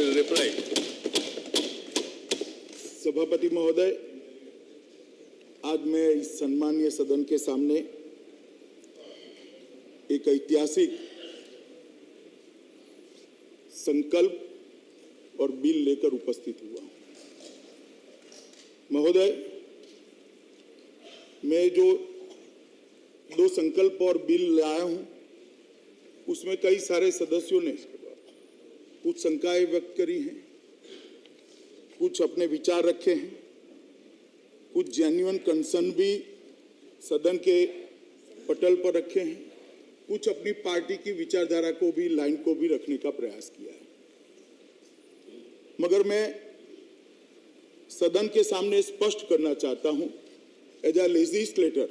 will reply. सभापति महोदय, आज मैं इस सम्मानीय सदन के सामने एक ऐतिहासिक संकल्प और बिल लेकर उपस्थित हुआ हूं। महोदय, मैं जो दो संकल्प और बिल लाया हूं, उसमें कई सारे सदस्यों ने कुछ शंकाएं व्यक्त करी हैं, कुछ अपने विचार रखे हैं, कुछ जेन्युइन कंसर्न भी सदन के पटल पर रखे हैं, कुछ अपनी पार्टी की विचारधारा को भी, लाइन को भी रखने का प्रयास किया है। मगर मैं सदन के सामने स्पष्ट करना चाहता हूं, एज अ लेजिस्लेटर,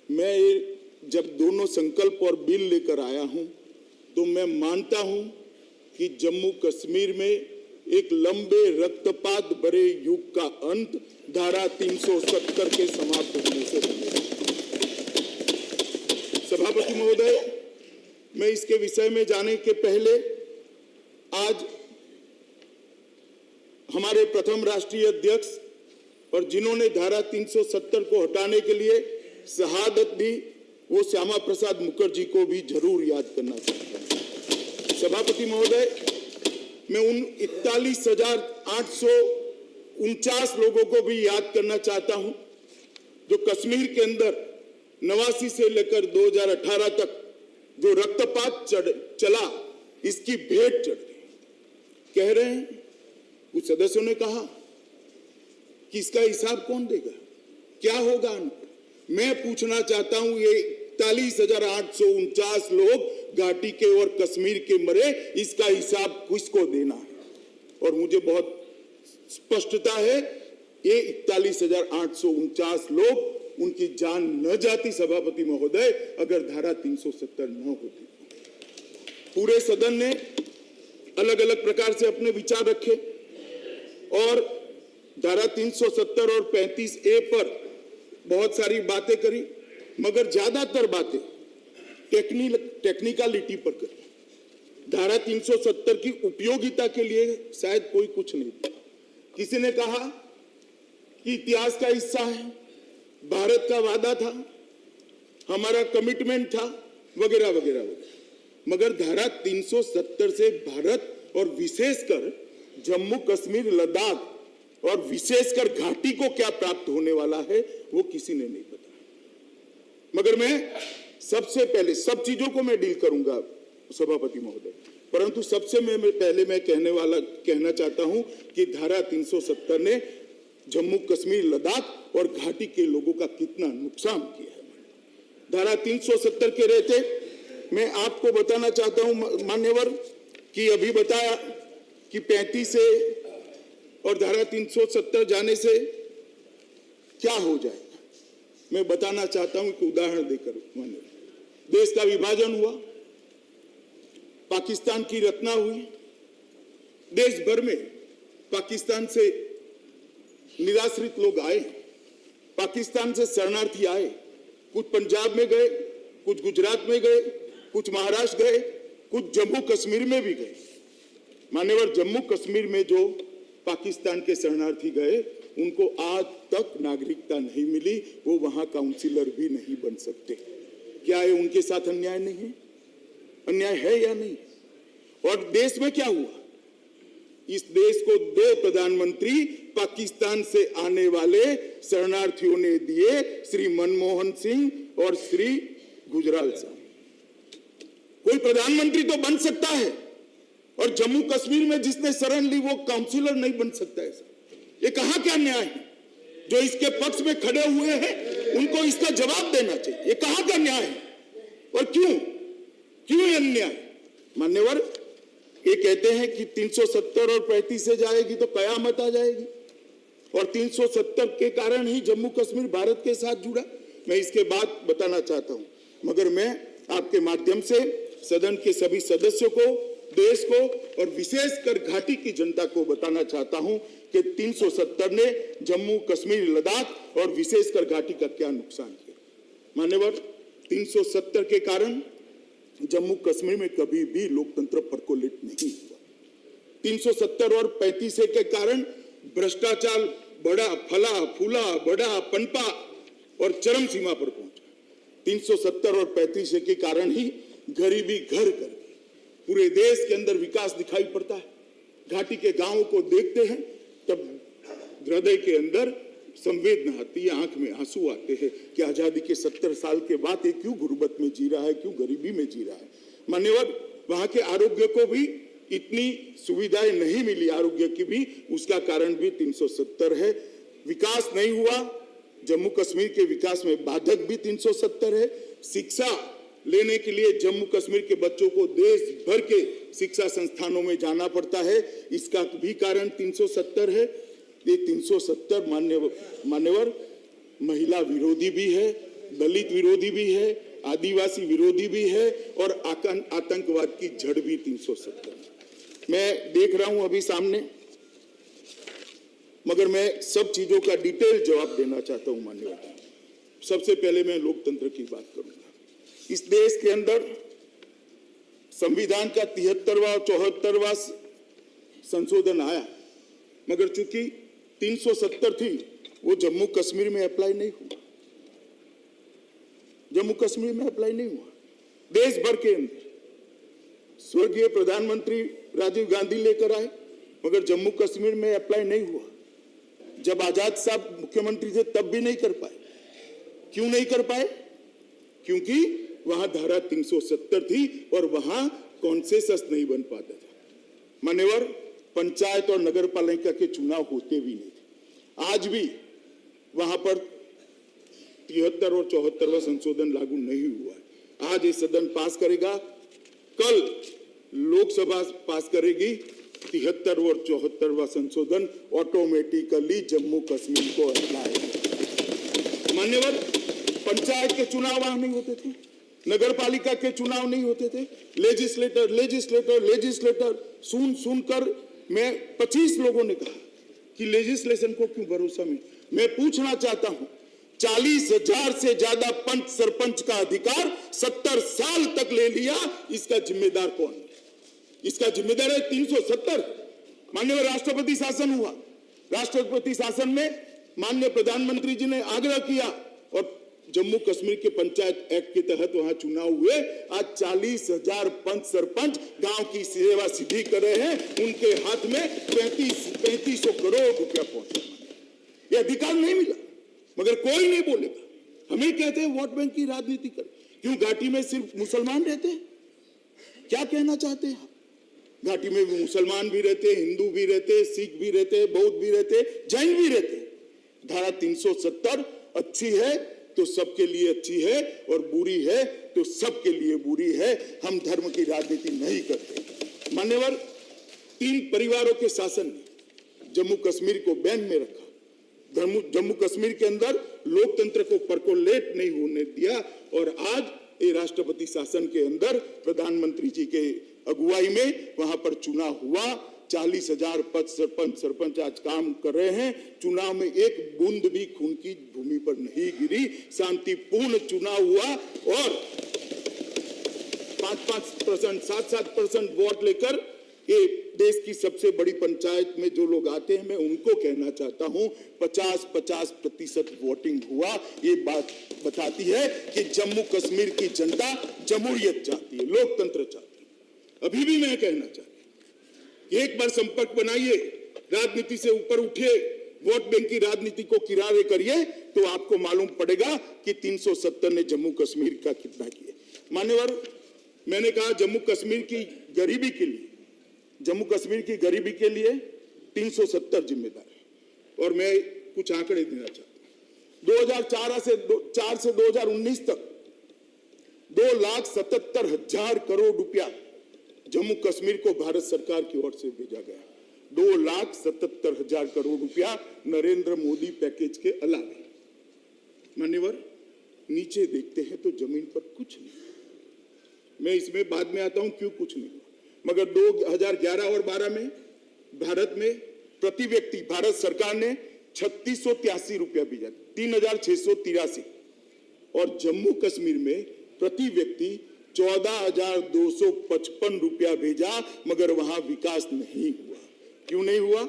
मैं जब दोनों संकल्प और बिल लेकर आया हूं, तो मैं मानता हूं कि जम्मू कश्मीर में एक लंबे रक्तपात भरे युग का अंत धारा 370 के समाप्त होने से बनेगा। सभापति महोदय, मैं इसके विषय में जाने के पहले आज हमारे प्रथम राष्ट्रीय अध्यक्ष और जिन्होंने धारा 370 को हटाने के लिए शहादत दी, वो श्यामा प्रसाद मुखर्जी को भी जरूर याद करना चाहता हूं। सभापति महोदय, मैं उन 41,849 लोगों को भी याद करना चाहता हूं जो कश्मीर के अंदर 89 से लेकर 2018 तक जो रक्तपात चला, इसकी भेंट चढ़ गई। कह रहे हैं, कुछ सदस्यों ने कहा कि इसका हिसाब कौन देगा, क्या होगा अंत? मैं पूछना चाहता हूं, ये 41,849 लोग घाटी के और कश्मीर के मरे, इसका हिसाब किसको देना है? और मुझे बहुत स्पष्टता है, ये 41,849 लोग, उनकी जान न जाती सभापति महोदय, अगर धारा 370 न होती। पूरे सदन ने अलग अलग प्रकार से अपने विचार रखे और धारा 370 और 35A पर बहुत सारी बातें करी, मगर ज्यादातर बातें टेक्निकलिटी पर करी। धारा 370 की उपयोगिता के लिए शायद कोई कुछ नहीं था। किसी ने कहा कि इतिहास का हिस्सा है, भारत का वादा था, हमारा कमिटमेंट था, वगैरह वगैरह वगैरह। मगर धारा 370 से भारत और विशेषकर जम्मू कश्मीर, लद्दाख और विशेषकर घाटी को क्या प्राप्त होने वाला है, वो किसी ने नहीं बताया। मगर मैं सबसे पहले, सब चीजों को मैं डील करूंगा सभापति महोदय, परंतु सबसे पहले मैं कहना चाहता हूं कि धारा 370 ने जम्मू कश्मीर, लद्दाख और घाटी के लोगों का कितना नुकसान किया है। धारा 370 के रहते मैं आपको बताना चाहता हूं मान्यवर, कि अभी बताया कि 35 से और धारा 370 जाने से क्या हो जाएगा। मैं बताना चाहता हूं कि उदाहरण देकर, देश का विभाजन हुआ, पाकिस्तान की रचना हुई, देश भर में पाकिस्तान से निराश्रित लोग आए, पाकिस्तान से शरणार्थी आए, कुछ पंजाब में गए, कुछ गुजरात में गए, कुछ महाराष्ट्र गए, कुछ जम्मू कश्मीर में भी गए। मान्यवर, जम्मू कश्मीर में जो पाकिस्तान के शरणार्थी गए, उनको आज तक नागरिकता नहीं मिली, वो वहां काउंसिलर भी नहीं बन सकते। क्या ये उनके साथ अन्याय नहीं है? अन्याय है या नहीं? और देश में क्या हुआ? इस देश को 2 प्रधानमंत्री पाकिस्तान से आने वाले शरणार्थियों ने दिए, श्री मनमोहन सिंह और श्री गुजराल साहब। कोई प्रधानमंत्री तो बन सकता है, और जम्मू कश्मीर में जिसने शरण ली वो काउंसिलर नहीं बन सकता है। ये कहां क्या न्याय है? जो इसके पक्ष में खड़े हुए हैं उनको इसका जवाब देना चाहिए। ये कहां का न्याय है और क्यों ये अन्याय? मान्यवर, ये कहते हैं कि 370 और 35 से जाएगी तो कयामत आ जाएगी, और 370 के कारण ही जम्मू कश्मीर भारत के साथ जुड़ा। मैं इसके बाद बताना चाहता हूं, मगर मैं आपके माध्यम से सदन के सभी सदस्यों को, देश को और विशेषकर घाटी की जनता को बताना चाहता हूं कि 370 ने जम्मू कश्मीर, लद्दाख और विशेषकर घाटी का क्या नुकसान किया। मान्यवर, 370 के कारण जम्मू कश्मीर में कभी भी लोकतंत्र परकोलेट नहीं हुआ। 370 और 35 के कारण भ्रष्टाचार बड़ा फला फूला, बड़ा पनपा और चरम सीमा पर पहुंचा। 370 और 35 के कारण ही गरीबी घर कर गई। पूरे देश के अंदर विकास दिखाई पड़ता है। घाटी के गांवों को देखते हैं तब हृदय के अंदर संवेदना आती है, आंख में आंसू आते हैं कि आजादी के 70 साल के बाद ये क्यों गुर्बत में जी रहा है, क्यों गरीबी में जी रहा है। मान्यवर, वहां के आरोग्य को भी इतनी सुविधाएं नहीं मिली, आरोग्य की भी, उसका कारण भी 370 है। विकास नहीं हुआ, जम्मू कश्मीर के विकास में बाधक भी 370 है। शिक्षा लेने के लिए जम्मू कश्मीर के बच्चों को देश भर के शिक्षा संस्थानों में जाना पड़ता है, इसका भी कारण 370 है। ये 370 मान्यवर महिला विरोधी भी है, दलित विरोधी भी है, आदिवासी विरोधी भी है और आतंकवाद की जड़ भी 370 है। मैं देख रहा हूं अभी सामने, मगर मैं सब चीजों का डिटेल जवाब देना चाहता हूं मान्यवर। सबसे पहले मैं लोकतंत्र की बात करूंगा। इस देश के अंदर संविधान का 73वां और 74वां संशोधन आया, मगर चूंकि 370 थी वो जम्मू कश्मीर में अप्लाई नहीं हुआ। जम्मू कश्मीर में अप्लाई नहीं हुआ। देश भर के अंदर स्वर्गीय प्रधानमंत्री राजीव गांधी लेकर आए, मगर जम्मू कश्मीर में अप्लाई नहीं हुआ। जब आजाद साहब मुख्यमंत्री थे तब भी नहीं कर पाए। क्यों नहीं कर पाए? क्योंकि वहां धारा 370 थी और वहां कॉन्सेंसस नहीं बन पाता था। मान्यवर, पंचायत और नगर पालिका के चुनाव होते भी नहीं थे। आज भी वहां पर 73 और 74वां संशोधन लागू नहीं हुआ है। आज ये सदन पास करेगा, कल लोकसभा पास करेगी। 73 और 74वां संशोधन ऑटोमेटिकली जम्मू कश्मीर को अप्लाई है। मान्यवर, पंचायत के चुनाव वहां नहीं होते थे, नगर पालिका के चुनाव नहीं होते थे। लेजिस्लेटर सुनकर मैं 25 लोगों ने कहा कि लेजिस्लेशन को क्यों भरोसा में। मैं पूछना चाहता हूं, 40,000 से ज्यादा पंच सरपंच का अधिकार 70 साल तक ले लिया, इसका जिम्मेदार कौन है? इसका जिम्मेदार है 370। माननीय राष्ट्रपति शासन हुआ, राष्ट्रपति शासन में माननीय प्रधानमंत्री जी ने आग्रह किया और जम्मू कश्मीर के पंचायत एक्ट के तहत वहां चुनाव हुए। आज 40,000 पंच सरपंच गांव की सेवा सीधी कर रहे हैं, उनके हाथ में 3500 करोड़ रुपया पहुंचे। ये अधिकार नहीं मिला, मगर कोई नहीं बोलेगा। हमें कहते हैं वोट बैंक की राजनीति कर। क्यों घाटी में सिर्फ मुसलमान रहते हैं? क्या कहना चाहते हैं? घाटी में मुसलमान भी रहते, हिंदू भी रहते, सिख भी रहते, बौद्ध भी रहते, जैन भी रहते। धारा 370 अच्छी है तो सबके लिए अच्छी है और बुरी है तो सबके लिए बुरी है। हम धर्म की राजनीति नहीं करते। मान्यवर, 3 परिवारों के शासन ने जम्मू कश्मीर को बैन में रखा। जम्मू कश्मीर के अंदर लोकतंत्र को परकोलेट नहीं होने दिया और आज ये राष्ट्रपति शासन के अंदर प्रधानमंत्री जी के अगुवाई में वहां पर चुनाव हुआ। 40,000 पद सरपंच आज काम कर रहे हैं। चुनाव में एक बूंद भी खून की भूमि पर नहीं गिरी, शांतिपूर्ण चुनाव हुआ और 5-5%, 7-7% वोट लेकर ये देश की सबसे बड़ी पंचायत में जो लोग आते हैं, मैं उनको कहना चाहता हूं 50-50% वोटिंग हुआ। ये बात बताती है कि जम्मू कश्मीर की जनता जमहूरियत चाहती है, लोकतंत्र चाहती है। अभी भी मैं कहना चाहता हूं, एक बार संपर्क बनाइए, राजनीति से ऊपर उठिए, वोट बैंक की राजनीति को किनारे करिए तो आपको मालूम पड़ेगा कि 370 ने जम्मू कश्मीर का कितना किया। मान्यवर, मैंने कहा जम्मू कश्मीर की गरीबी के लिए, जम्मू कश्मीर की गरीबी के लिए 370 जिम्मेदार है और मैं कुछ आंकड़े देना चाहता हूं। 2004 से 2019 तक 2,77,000 करोड़ रुपया जम्मू कश्मीर को भारत सरकार की ओर से भेजा गया। 2,77,000 करोड़ रुपया नरेंद्र मोदी पैकेज के अलावा। मान्यवर, नीचे देखते हैं तो जमीन पर कुछ नहीं। मैं इसमें बाद में आता हूं क्यों कुछ नहीं, मगर 2011 और 12 में भारत में प्रति व्यक्ति भारत सरकार ने 3683 रुपया भेजा, 3,683, और जम्मू कश्मीर में प्रति व्यक्ति 14,255 रुपया भेजा, मगर वहां विकास नहीं हुआ। क्यों नहीं हुआ?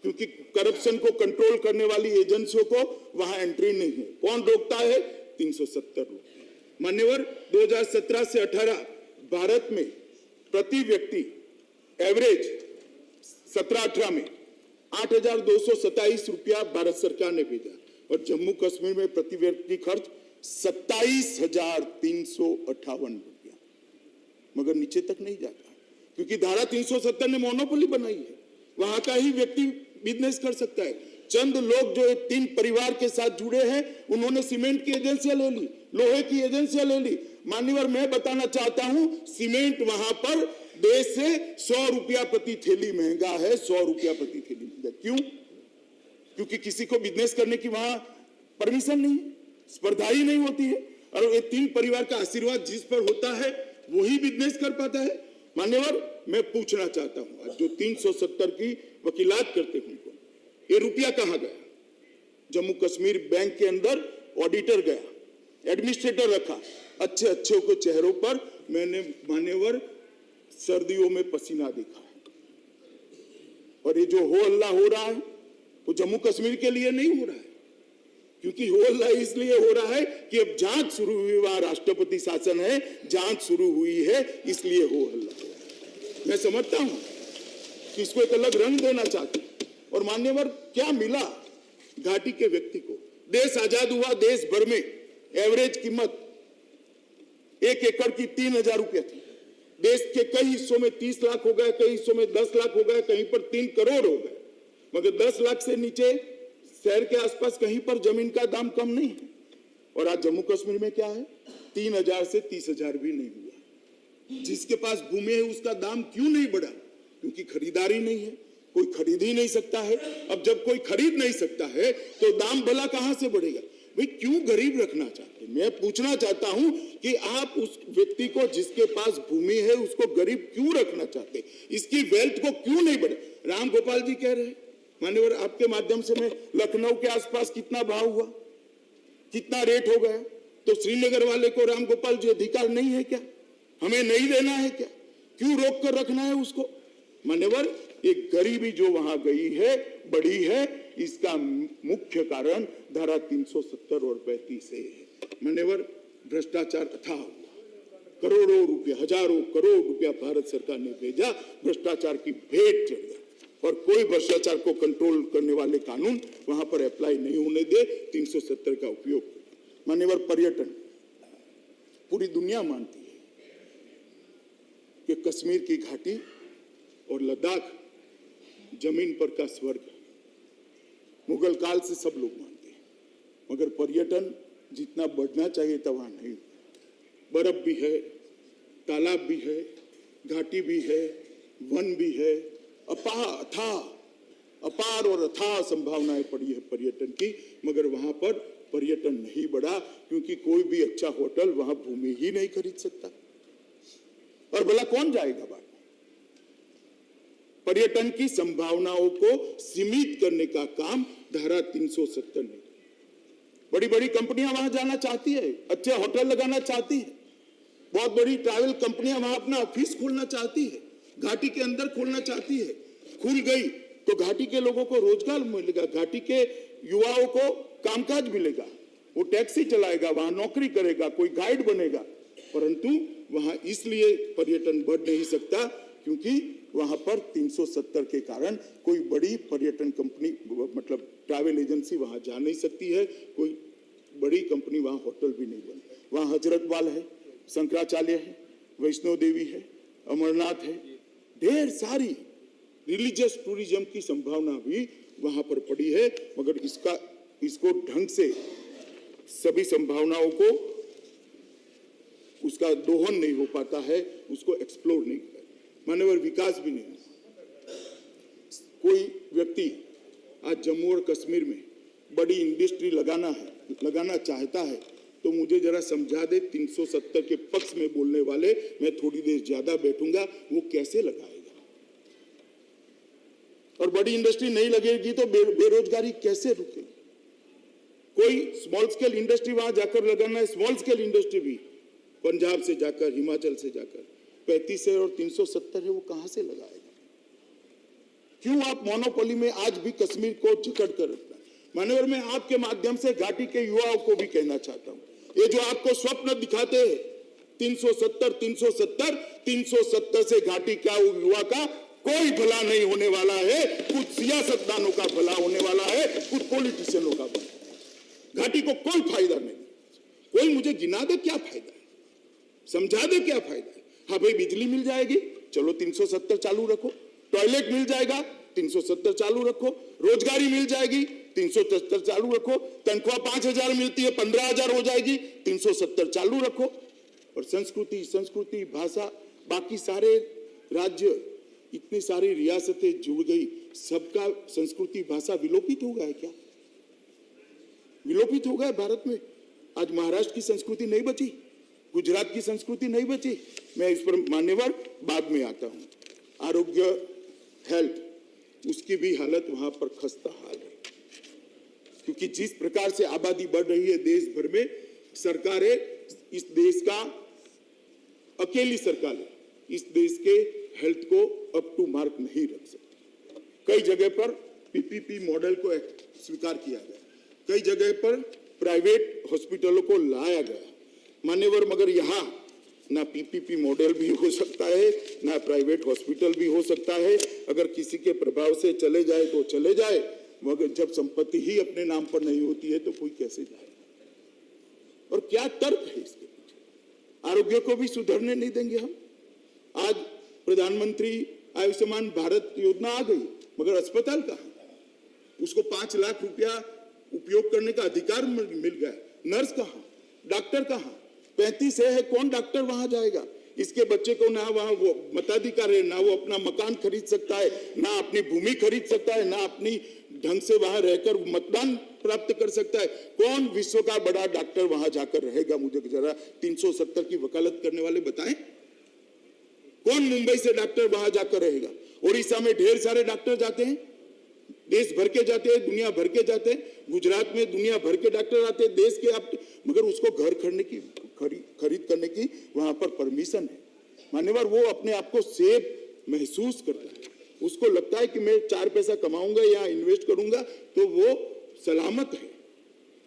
क्योंकि करप्शन को कंट्रोल करने वाली एजेंसियों को वहां एंट्री नहीं है। कौन रोकता है? 370 रुपये। मान्यवर, 2017 से 18 भारत में प्रति व्यक्ति एवरेज 17-18 में 8,227 रुपया भारत सरकार ने भेजा, और जम्मू कश्मीर में प्रति व्यक्ति खर्च 27,358 रुपया, मगर नीचे तक नहीं जाता, क्योंकि धारा 370 ने मोनोपोली बनाई है। वहां का ही व्यक्ति बिजनेस कर सकता है। चंद लोग जो 3 परिवार के साथ जुड़े हैं, उन्होंने सीमेंट की एजेंसियां ले ली, लोहे की एजेंसियां ले ली। मान्यवर, मैं बताना चाहता हूं, सीमेंट वहां पर देश से 100 रुपया प्रति थैली महंगा है। 100 रुपया प्रति थैली महंगा। क्यों? क्योंकि किसी को बिजनेस करने की वहां परमिशन नहीं, स्पर्धा ही नहीं होती है, और ये 3 परिवार का आशीर्वाद जिस पर होता है वही बिजनेस कर पाता है। मान्यवर, मैं पूछना चाहता हूं, आज जो 370 की वकीलात करते हैं, ये रुपया कहां गया? जम्मू कश्मीर बैंक के अंदर ऑडिटर गया, एडमिनिस्ट्रेटर रखा, अच्छे को चेहरों पर मैंने मान्यवर सर्दियों में पसीना देखा है। और ये जो हो अल्लाह हो रहा है, वो जम्मू कश्मीर के लिए नहीं हो रहा है, क्योंकि हो अल्लाह इसलिए हो रहा है कि अब जांच शुरू हुई, वहां राष्ट्रपति शासन है, जांच शुरू हुई है, इसलिए हो अल्लाह। मैं समझता हूं कि इसको एक अलग रंग देना चाहते हैं। और मान्यवर, क्या मिला घाटी के व्यक्ति को? देश आजाद हुआ, देश भर में एवरेज कीमत 1 एकड़ की 3,000 रुपया थी। देश के कई हिस्सों में 30 लाख हो गए, कई हिस्सों में 10 लाख हो गए, कहीं पर 3 करोड़ हो गए, मगर 10 लाख से नीचे शहर के आसपास कहीं पर जमीन का दाम कम नहीं है। और आज जम्मू कश्मीर में क्या है? 3,000 से 30,000 भी नहीं हुआ। जिसके पास भूमि है उसका दाम क्यों नहीं बढ़ा? क्योंकि खरीदारी नहीं है, कोई खरीद ही नहीं सकता है। अब जब कोई खरीद नहीं सकता है तो दाम भला कहां से बढ़ेगा? भाई, क्यों गरीब रखना चाहते? मैं पूछना चाहता हूं कि आप उस व्यक्ति को जिसके पास भूमि है उसको गरीब क्यों रखना चाहते? इसकी वेल्थ को क्यों नहीं बढ़े? राम गोपाल जी कह रहे हैं, मान्यवर, आपके माध्यम से मैं, लखनऊ के आसपास कितना भाव हुआ, कितना रेट हो गया, तो श्रीनगर वाले को राम गोपाल जी अधिकार नहीं है क्या? हमें नहीं देना है क्या? क्यों रोक कर रखना है उसको? मान्यवर, एक गरीबी जो वहां गई है, बढ़ी है, इसका मुख्य कारण धारा 370 और 35 है। मान्यवर, भ्रष्टाचार अथाह हुआ, करोड़ों रुपया, हजारों करोड़ रुपया भारत सरकार ने भेजा, भ्रष्टाचार की भेंट चढ़ गया, और कोई भ्रष्टाचार को कंट्रोल करने वाले कानून वहां पर अप्लाई नहीं होने दे, 370 का उपयोग। मान्यवर, पर्यटन, पूरी दुनिया मानती है कि कश्मीर की घाटी और लद्दाख जमीन पर का स्वर्ग है। मुगल काल से सब लोग मानते हैं, मगर पर्यटन जितना बढ़ना चाहिए था वहां नहीं। बर्फ भी है, तालाब भी है, घाटी भी है, वन भी है, अपार और अथाह संभावनाएं पड़ी है पर्यटन की, मगर वहां पर पर्यटन नहीं बढ़ा, क्योंकि कोई भी अच्छा होटल वहां भूमि ही नहीं खरीद सकता। और भला कौन जाएगा बाहर? पर्यटन की संभावनाओं को सीमित करने का काम धारा 370 ने। बड़ी बड़ी कंपनियां वहां जाना चाहती है, अच्छे होटल लगाना चाहती है, बहुत बड़ी ट्रैवल कंपनियां वहां अपना ऑफिस खोलना चाहती है, घाटी के अंदर खोलना चाहती है। खुल गई तो घाटी के लोगों को रोजगार मिलेगा, घाटी के युवाओं को कामकाज मिलेगा, वो टैक्सी चलाएगा, वहां नौकरी करेगा, कोई गाइड बनेगा। परंतु वहां इसलिए पर्यटन बढ़ नहीं सकता क्योंकि वहां पर 370 के कारण कोई बड़ी पर्यटन कंपनी, मतलब ट्रैवल एजेंसी वहां जा नहीं सकती है, कोई बड़ी कंपनी वहां होटल भी नहीं बने। वहां हजरतवाल है, शंकराचार्य है, वैष्णो देवी है, अमरनाथ है, ढेर सारी रिलीजियस टूरिज्म की संभावना भी वहां पर पड़ी है, मगर इसको ढंग से सभी संभावनाओं को उसका दोहन नहीं हो पाता है, उसको एक्सप्लोर नहीं कर, मानवर विकास भी नहीं। कोई व्यक्ति आज जम्मू और कश्मीर में बड़ी इंडस्ट्री लगाना चाहता है तो मुझे जरा समझा दे, 370 के पक्ष में बोलने वाले, मैं थोड़ी देर ज्यादा बैठूंगा, वो कैसे लगाएगा? और बड़ी इंडस्ट्री नहीं लगेगी तो बेरोजगारी कैसे रुकेगी? कोई स्मॉल स्केल इंडस्ट्री वहां जाकर लगाना है, स्मॉल स्केल इंडस्ट्री भी पंजाब से जाकर, हिमाचल से जाकर 35 है और 370 है, वो कहां से लगाएगा? क्यों आप मोनोपोली में आज भी कश्मीर को जकड़ कर रखना? मान्यवर, मैं आपके माध्यम से घाटी के युवाओं को भी कहना चाहता हूं, ये जो आपको स्वप्न दिखाते हैं 370 से घाटी का युवा का कोई भला नहीं होने वाला है। कुछ सियासतदानों का भला होने वाला है, कुछ पॉलिटिशियनों का भला। घाटी को कोई फायदा नहीं। कोई मुझे गिना दे क्या फायदा है, समझा दे क्या फायदा है। हाँ भाई, बिजली मिल जाएगी, चलो 370 चालू रखो। टॉयलेट मिल जाएगा, 370 चालू रखो। रोजगारी मिल जाएगी, 370 चालू रखो। तनख्वाह 5,000 मिलती है, 15,000 हो जाएगी, 370 चालू रखो। और संस्कृति भाषा, बाकी सारे राज्य, इतनी सारी रियासतें जुड़ गई, सबका संस्कृति भाषा विलोपित हो गया है क्या? विलोपित हो गया भारत में। आज महाराष्ट्र की संस्कृति नहीं बची, गुजरात की संस्कृति नहीं बची। मैं इस पर मान्यवर बाद में आता हूं। आरोग्य, हेल्थ, उसकी भी हालत वहां पर खस्ता हाल है, क्योंकि जिस प्रकार से आबादी बढ़ रही है देश भर में, सरकारें इस देश का, अकेली सरकार इस देश के हेल्थ को अप टू मार्क नहीं रख सकती। कई जगह पर पीपीपी मॉडल को स्वीकार किया गया, कई जगह पर प्राइवेट हॉस्पिटलों को लाया गया मान्यवर, मगर यहाँ ना पीपीपी मॉडल भी हो सकता है, ना प्राइवेट हॉस्पिटल भी हो सकता है। अगर किसी के प्रभाव से चले जाए तो चले जाए, मगर जब संपत्ति ही अपने नाम पर नहीं होती है तो कोई कैसे जाए? और क्या तर्क है इसके पीछे? आरोग्य को भी सुधरने नहीं देंगे हम। आज प्रधानमंत्री आयुष्मान भारत योजना आ गई, मगर अस्पताल कहाँ? उसको 5 लाख रुपया उपयोग करने का अधिकार मिल गया, नर्स कहाँ, डॉक्टर कहाँ? 35 है, कौन डॉक्टर वहां जाएगा? इसके बच्चे को ना वहां वो मताधिकार है, ना वो अपना मकान खरीद सकता है, ना अपनी भूमि खरीद सकता है, ना अपनी ढंग से वहां रहकर मतदान प्राप्त कर सकता है। कौन विश्व का बड़ा डॉक्टर वहां जाकर रहेगा? मुझे जरा 370 की वकालत करने वाले बताएं, कौन मुंबई से डॉक्टर वहां जाकर रहेगा? उड़ीसा में ढेर सारे डॉक्टर जाते हैं, देश भर के जाते हैं, दुनिया भर के जाते हैं। गुजरात में दुनिया भर के डॉक्टर आते हैं, देश के आप, मगर उसको घर खरीद करने की वहां पर परमिशन है। मान्यवर, वो अपने आप को सेफ महसूस करता है, उसको लगता है कि मैं 4 पैसा कमाऊंगा या इन्वेस्ट करूंगा तो वो सलामत है।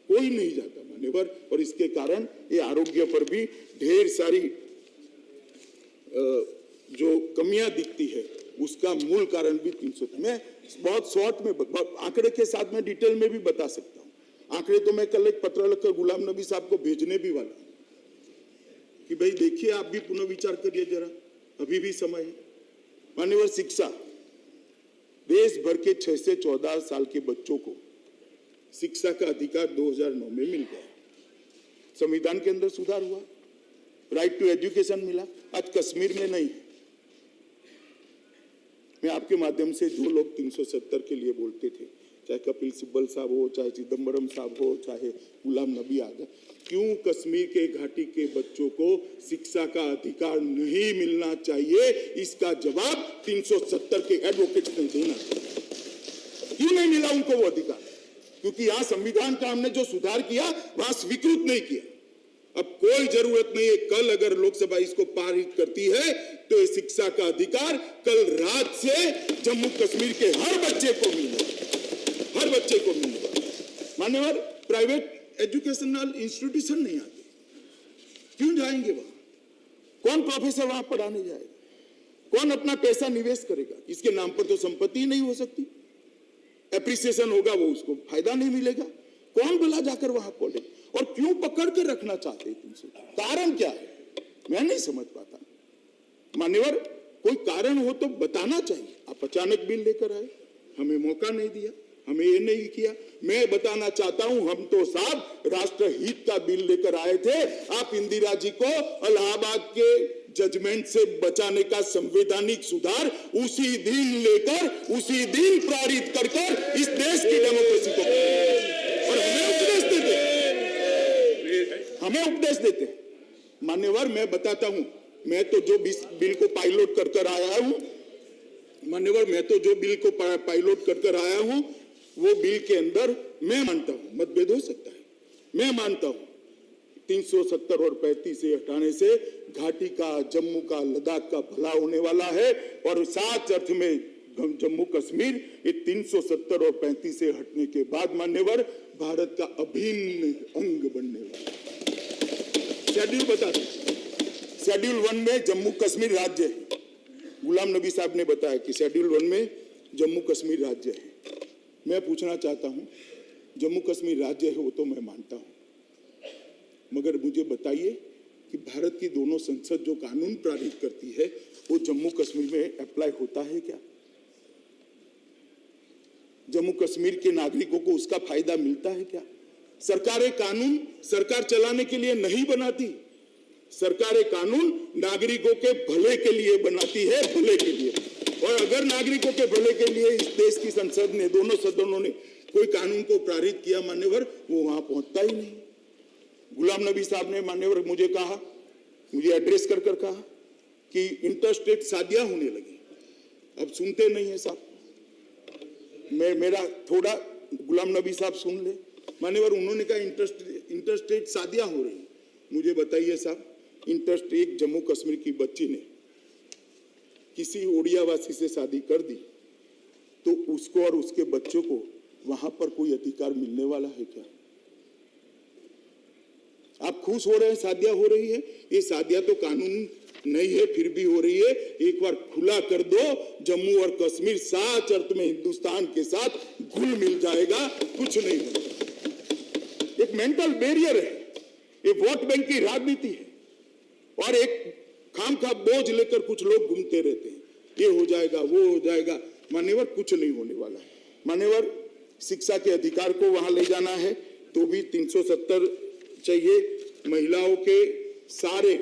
कोई नहीं जाता मान्यवर, और इसके कारण ये आरोग्य पर भी ढेर सारी जो कमियां दिखती है, उसका मूल कारण भी 300। मैं बहुत शॉर्ट में आंकड़े के साथ में डिटेल में भी बता सकता हूं। आंकड़े तो मैं कल एक पत्र लिखकर गुलाम नबी साहब को भेजने भी वाला कि भाई देखिए, आप भी पुनः विचार करिए जरा, अभी भी समय है। मान्यवर, शिक्षा, देश भर के 6 से 14 साल के बच्चों को शिक्षा का अधिकार 2009 में मिल गया। संविधान के अंदर सुधार हुआ, राइट टू एजुकेशन मिला। आज कश्मीर में नहीं। मैं आपके माध्यम से जो लोग 370 के लिए बोलते थे, चाहे कपिल सिब्बल साहब हो, चाहे चिदम्बरम साहब हो, चाहे गुलाम नबी आजाद, क्यों कश्मीर के घाटी के बच्चों को शिक्षा का अधिकार नहीं मिलना चाहिए, इसका जवाब 370 के एडवोकेट्स ने देना चाहिए। क्यों नहीं मिला उनको वो अधिकार? क्योंकि यहां संविधान का हमने जो सुधार किया वहां स्वीकृत नहीं किया। अब कोई जरूरत नहीं है, कल अगर लोकसभा इसको पारित करती है तो ये शिक्षा का अधिकार कल रात से जम्मू कश्मीर के हर बच्चे को मिलेगा, हर बच्चे को मिलेगा। मान्यवर, प्राइवेट एजुकेशनल इंस्टीट्यूशन नहीं आते, क्यों जाएंगे वहां? कौन प्रोफेसर वहां पढ़ाने जाएगा? कौन अपना पैसा निवेश करेगा? इसके नाम पर तो संपत्ति नहीं हो सकती। एप्रिसिएशन होगा, वो उसको फायदा नहीं मिलेगा। कौन भला जाकर वहां पढ़े? और क्यों पकड़ के रखना चाहते हैं तुमसे? कारण क्या है? मैं नहीं समझ पाता। मान्यवर, कोई कारण हो तो बताना चाहिए। आप अचानक बिल लेकर आए, हमें मौका नहीं दिया, हमें ये नहीं किया। मैं बताना चाहता हूं, हम तो साहब राष्ट्रहित का बिल लेकर आए थे। आप इंदिरा जी को इलाहाबाद के जजमेंट से बचाने का संवैधानिक सुधार उसी दिन लेकर, उसी दिन पारित कर इस देश की डेमोक्रेसी को, और हमें उपदेश देते। मान्यवर, मैं बताता हूं, मैं तो जो बिल को पायलट कर आया हूं, मान्यवर, मैं तो जो बिल को पायलट कर आया हूं, वो बिल के अंदर मैं मानता हूं, मतभेद हो सकता है, मैं मानता हूं 370 और 35 से हटाने से घाटी का, जम्मू का, लद्दाख का भला होने वाला है और साच अर्थ में जम्मू कश्मीर ये 370 और 35 से हटने के बाद मान्यवर भारत का अभिन्न अंग बनने वाला है। शेड्यूल बता दें, शेड्यूल 1 में जम्मू कश्मीर राज्य है। गुलाम नबी साहब ने बताया कि शेड्यूल 1 में जम्मू कश्मीर राज्य है। मैं पूछना चाहता हूं, जम्मू कश्मीर राज्य है वो तो मैं मानता हूं, मगर मुझे बताइए कि भारत की दोनों संसद जो कानून पारित करती है वो जम्मू कश्मीर में अप्लाई होता है क्या? जम्मू कश्मीर के नागरिकों को उसका फायदा मिलता है क्या? सरकारें कानून सरकार चलाने के लिए नहीं बनाती, सरकारें कानून नागरिकों के भले के लिए बनाती है, भले के लिए। और अगर नागरिकों के भले के लिए इस देश की संसद ने, दोनों सदनों ने कोई कानून को पारित किया मान्यवर, वो वहां पहुंचता ही नहीं। गुलाम नबी साहब ने मान्यवर मुझे कहा, मुझे एड्रेस कर कहा कि इंटरस्टेट शादियां होने लगी। अब सुनते नहीं है साहब, मेरा थोड़ा गुलाम नबी साहब सुन ले मान्यवर। उन्होंने कहा इंटरस्टेट शादियां हो रही। मुझे बताइए साहब, इंटरस्टेट जम्मू कश्मीर की बच्ची ने किसी ओडिया वासी से शादी कर दी तो उसको और उसके बच्चों को वहां पर कोई अधिकार मिलने वाला है क्या? आप खुश हो रहे हैं शादियां हो रही है, ये शादियां तो कानून नहीं है फिर भी हो रही है। एक बार खुला कर दो, जम्मू और कश्मीर साच अर्थ में हिंदुस्तान के साथ घुल मिल जाएगा, कुछ नहीं होगा। एक मेंटल बैरियर है, ये वोट बैंक की राजनीति है और एक खामखा बोझ लेकर कुछ लोग घूमते रहते हैं, ये हो जाएगा वो हो जाएगा। मान्यवर कुछ नहीं होने वाला है। मान्यवर शिक्षा के अधिकार को वहां ले जाना है तो भी 370 चाहिए। महिलाओं के सारे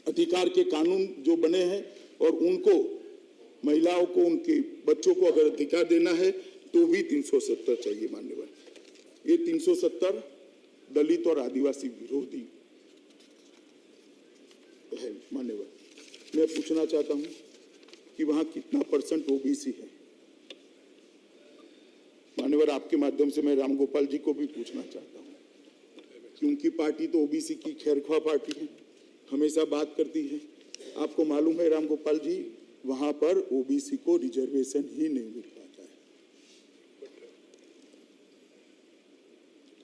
अधिकार के कानून जो बने हैं और उनको, महिलाओं को, उनके बच्चों को अगर अधिकार देना है तो भी 370 चाहिए मान्यवर। ये 370 दलित और आदिवासी विरोधी है मान्यवर। मैं पूछना चाहता हूं कि वहां कितना % ओबीसी है मान्यवर? आपके माध्यम से मैं रामगोपाल जी को भी पूछना चाहता हूं कि उनकी पार्टी तो ओबीसी की खैरख्वाह पार्टी है, हमेशा बात करती है। आपको मालूम है रामगोपाल जी, वहां पर ओबीसी को रिजर्वेशन ही नहीं मिल पाता है।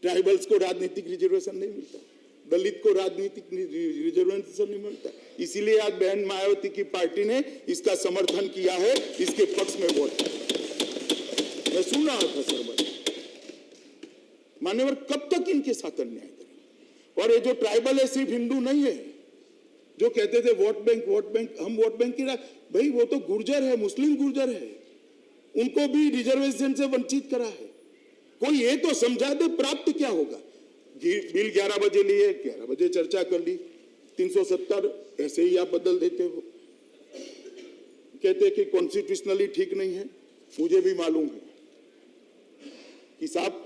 ट्राइबल्स को राजनीतिक रिजर्वेशन नहीं मिलता, दलित को राजनीतिक रिजर्वेशन नहीं मिलता। इसीलिए आज बहन मायावती की पार्टी ने इसका समर्थन किया है, इसके पक्ष में वोट किया। मैं सुन रहा था सर, मान्यवर कब तक इनके साथ अन्याय करें? और ये जो ट्राइबल है सिर्फ हिंदू नहीं है, जो कहते थे वोट बैंक हम वोट बैंक की भाई वो तो गुर्जर है, मुस्लिम गुर्जर है, उनको भी रिजर्वेशन से वंचित करा है। कोई ये तो समझा दे प्राप्त क्या होगा। बिल 11 बजे लिए, 11 बजे चर्चा कर ली, 370 ऐसे ही आप बदल देते हो। कहते कि कॉन्स्टिट्यूशनली ठीक नहीं है। मुझे भी मालूम है कि साहब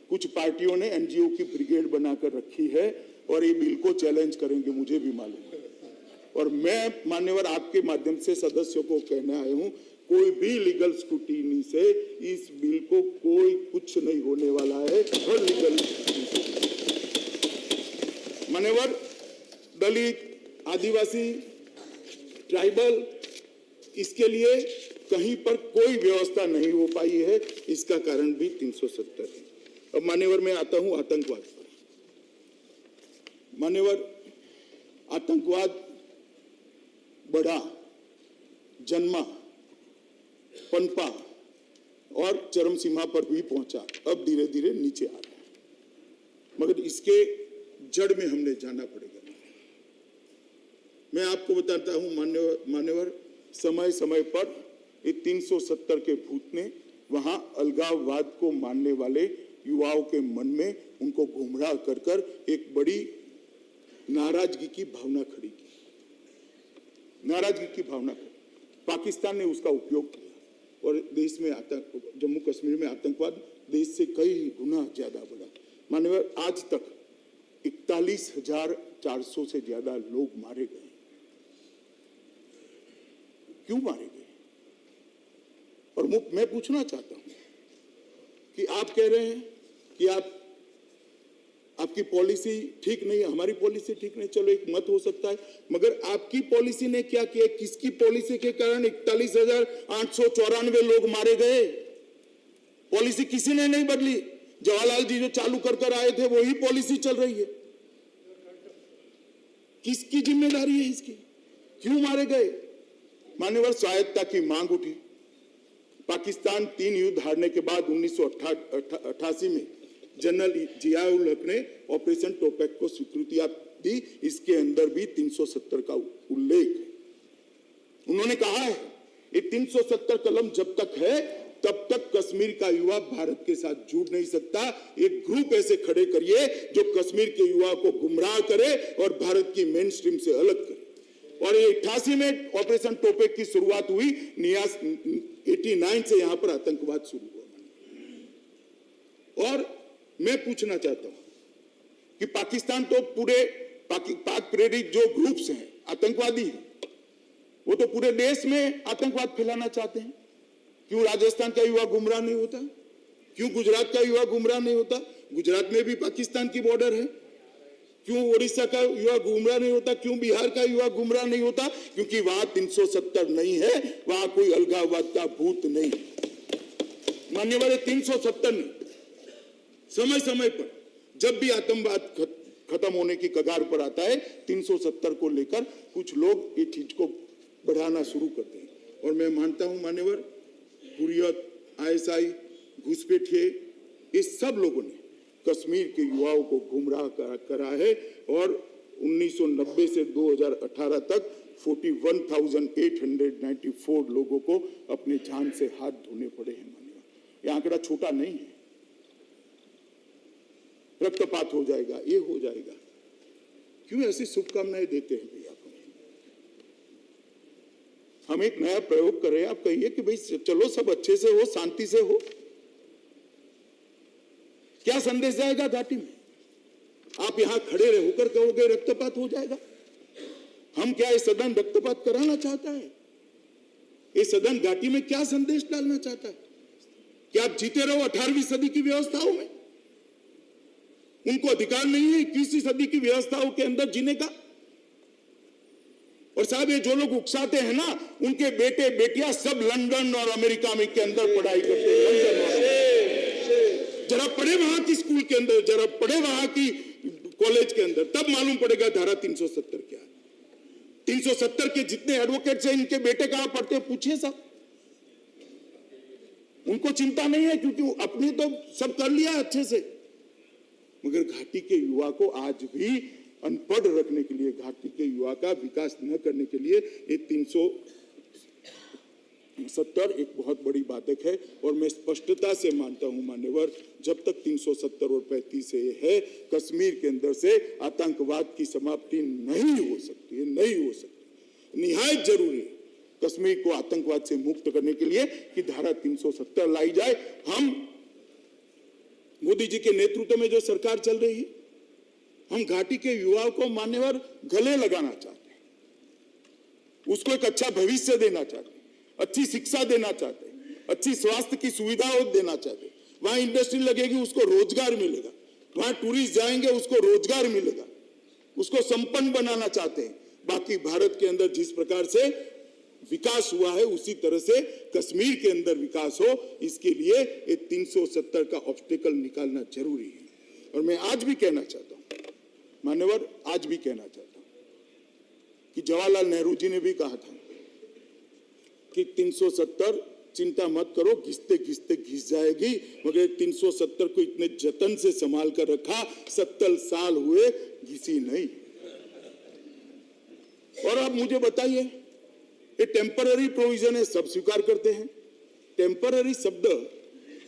कुछ पार्टियों ने एनजीओ की ब्रिगेड बनाकर रखी है और ये बिल को चैलेंज करेंगे, मुझे भी मालूम है। और मैं मान्यवर आपके माध्यम से सदस्यों को कहने आया हूं, कोई भी लीगल स्क्रूटिनी से इस बिल को कोई कुछ नहीं होने वाला है। हर लीगल मान्यवर दलित, आदिवासी, ट्राइबल, इसके लिए कहीं पर कोई व्यवस्था नहीं हो पाई है, इसका कारण भी 370 है। अब मान्यवर मैं आता हूं आतंकवाद पर। मान्यवर आतंकवाद बढ़ा, जन्मा, पनपा और चरम सीमा पर भी पहुंचा, अब धीरे धीरे नीचे आ रहा है, मगर इसके जड़ में हमने जाना पड़ेगा। मैं आपको बताता हूं मान्यवर समय समय पर ये 370 के भूत ने वहां अलगाववाद को मानने वाले युवाओं के मन में उनको गुमराह कर कर एक बड़ी नाराजगी की भावना खड़ी की। नाराजगी की भावना पाकिस्तान ने उसका उपयोग किया और देश में जम्मू कश्मीर में आतंकवाद देश से कई गुना ज्यादा बढ़ा। मान्यवर आज तक 41,400 से ज्यादा लोग मारे गए। क्यों मारे गए? और मैं पूछना चाहता हूं कि आप कह रहे हैं कि आप आपकी पॉलिसी ठीक नहीं है, हमारी पॉलिसी ठीक नहीं, चलो एक मत हो सकता है, मगर आपकी पॉलिसी ने क्या किया? किसकी पॉलिसी के कारण 41,894 लोग मारे गए? पॉलिसी किसी ने नहीं बदली। जवाहरलाल जी जो चालू कर आए थे वही पॉलिसी चल रही है। किसकी जिम्मेदारी है इसकी? क्यों मारे गए? मान्यवर, स्वायत्तता की मांग उठी। पाकिस्तान 3 युद्ध हारने के बाद 1988 में जनरल जियाउल हक ने ऑपरेशन टोपैक को स्वीकृति दी। इसके अंदर भी 370 का उल्लेख है। उन्होंने कहा है ये 370 कलम जब तक है तब तक कश्मीर का युवा भारत के साथ जुड़ नहीं सकता। एक ग्रुप ऐसे खड़े करिए जो कश्मीर के युवा को गुमराह करे और भारत की मेन स्ट्रीम से अलग करे। और ये 88 में ऑपरेशन टोपैक की शुरुआत हुई। 89 से यहां पर आतंकवाद शुरू हुआ। और मैं पूछना चाहता हूं कि पाकिस्तान तो पूरे पाक प्रेरित जो ग्रुप्स हैं आतंकवादी हैं, वो तो पूरे देश में आतंकवाद फैलाना चाहते हैं। क्यों राजस्थान का युवा गुमराह नहीं होता? क्यों गुजरात का युवा गुमराह नहीं होता? गुजरात में भी पाकिस्तान की बॉर्डर है। क्यों उड़ीसा का युवा गुमराह नहीं होता? क्यों बिहार का युवा गुमराह नहीं होता? क्योंकि वहां 370 नहीं है, वहां कोई अलगाववाद का भूत नहीं। मान्यवर, 370 नहीं, समय समय पर जब भी आतंकवाद खत्म होने की कगार पर आता है 370 को लेकर कुछ लोग ये चीज को बढ़ाना शुरू करते हैं। और मैं मानता हूं मान्यवर, हुर्रियत, ISI, घुसपैठिए, इस सब लोगों ने कश्मीर के युवाओं को गुमराह करा है। और 1990 से 2018 तक 41,894 लोगों को अपने जान से हाथ धोने पड़े हैं। मान्यवर, यह आंकड़ा छोटा नहीं है। रक्तपात हो जाएगा, ये हो जाएगा। क्यों ऐसी शुभकामनाएं देते हैं भैया? हम एक नया प्रयोग कर रहे हैं, आप कहिए कि भाई चलो सब अच्छे से हो, शांति से हो। क्या संदेश जाएगा घाटी में? आप यहां खड़े होकर कहोगे रक्तपात हो जाएगा? हम क्या ये सदन रक्तपात कराना चाहता है? ये सदन घाटी में क्या संदेश डालना चाहता है? कि आप जीते रहो 18वीं सदी की व्यवस्थाओं में? उनको अधिकार नहीं है 21वीं सदी की व्यवस्थाओं के अंदर जीने का? और साहब, ये जो लोग उकसाते हैं ना, उनके बेटे बेटियां सब लंदन और अमेरिका में के अंदर पढ़ाई करते हैं। जरा पढ़े वहां की स्कूल के अंदर, जरा पढ़े वहां की कॉलेज के अंदर, तब मालूम पड़ेगा धारा 370 क्या है। 370 के जितने एडवोकेट्स हैं, इनके बेटे कहां पढ़ते हैं पूछिए साहब। उनको चिंता नहीं है, क्योंकि अपने तो सब कर लिया अच्छे से। मगर घाटी के युवा को आज भी अनपढ़ रखने के लिए, घाटी के युवा का विकास न करने के लिए ये 370 एक बहुत बड़ी बाधक है। और मैं स्पष्टता से मानता हूं मान्यवर, जब तक 370 और 35 से है, कश्मीर के अंदर से आतंकवाद की समाप्ति नहीं हो सकती है, नहीं हो सकती। निहायत जरूरी है कश्मीर को आतंकवाद से मुक्त करने के लिए कि धारा 370 लाई जाए। हम मोदी जी के नेतृत्व में जो सरकार चल रही है, हम घाटी के युवाओं को मान्यवर गले लगाना चाहते हैं, उसको एक अच्छा भविष्य देना चाहते हैं, अच्छी शिक्षा देना चाहते हैं, अच्छी स्वास्थ्य की सुविधाओं देना चाहते हैं। वहां इंडस्ट्री लगेगी, उसको रोजगार मिलेगा। वहां टूरिस्ट जाएंगे, उसको रोजगार मिलेगा। उसको संपन्न बनाना चाहते हैं। बाकी भारत के अंदर जिस प्रकार से विकास हुआ है, उसी तरह से कश्मीर के अंदर विकास हो, इसके लिए ये 370 का ऑब्स्टेकल निकालना जरूरी है। और मैं आज भी कहना चाहता हूं मान्यवर, आज भी कहना चाहता हूं कि जवाहरलाल नेहरू जी ने भी कहा था कि 370 चिंता मत करो, घिसते घिसते घिस जाएगी, मगर 370 को इतने जतन से संभाल कर रखा, 70 साल हुए, घिसी नहीं। और अब मुझे बताइए, ये टेम्पररी प्रोविजन है, सब स्वीकार करते हैं। टेम्पररी शब्द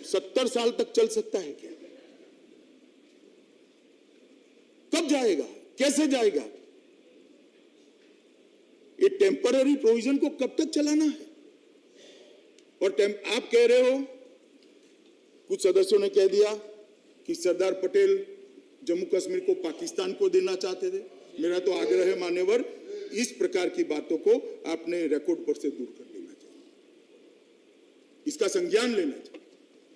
70 साल तक चल सकता है क्या? कब जाएगा? कैसे जाएगा? ये टेम्पररी प्रोविजन को कब तक चलाना है? और आप कह रहे हो, कुछ सदस्यों ने कह दिया कि सरदार पटेल जम्मू कश्मीर को पाकिस्तान को देना चाहते थे। मेरा तो आग्रह है मान्यवर, इस प्रकार की बातों को आपने रिकॉर्ड पर से दूर कर लेना चाहिए, इसका संज्ञान लेना चाहिए।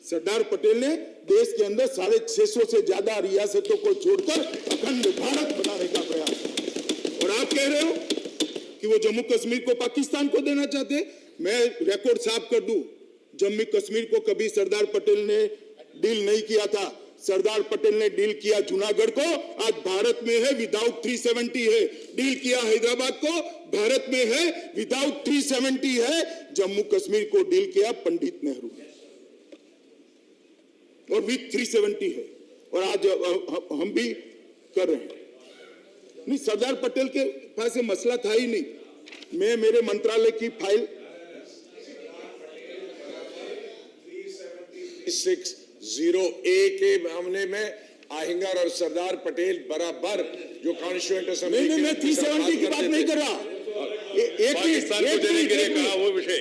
सरदार पटेल ने देश के अंदर 650 से ज्यादा रियासतों को छोड़कर अखंड भारत बनाने का प्रयास। और आप कह रहे हो कि वो जम्मू कश्मीर को पाकिस्तान को देना चाहते। मैं रिकॉर्ड साफ कर दूं, जम्मू कश्मीर को कभी सरदार पटेल ने डील नहीं किया था। सरदार पटेल ने डील किया जूनागढ़ को, आज भारत में है विदाउट 370 है। डील किया हैदराबाद को, भारत में है विदाउट 370 है। जम्मू कश्मीर को डील किया पंडित नेहरू ने और विद 370 है। और आज हम भी कर रहे हैं। नहीं, सरदार पटेल के पास ये मसला था ही नहीं। मैं मेरे मंत्रालय की फाइल 608 के मामले में आहिंगर और सरदार पटेल बराबर जो कॉन्स्टिट्यूएंट असेंबली नहीं, मैं 370 की बात नहीं कर रहा। पाकिस्तान को देने के लिए कहा वो विषय।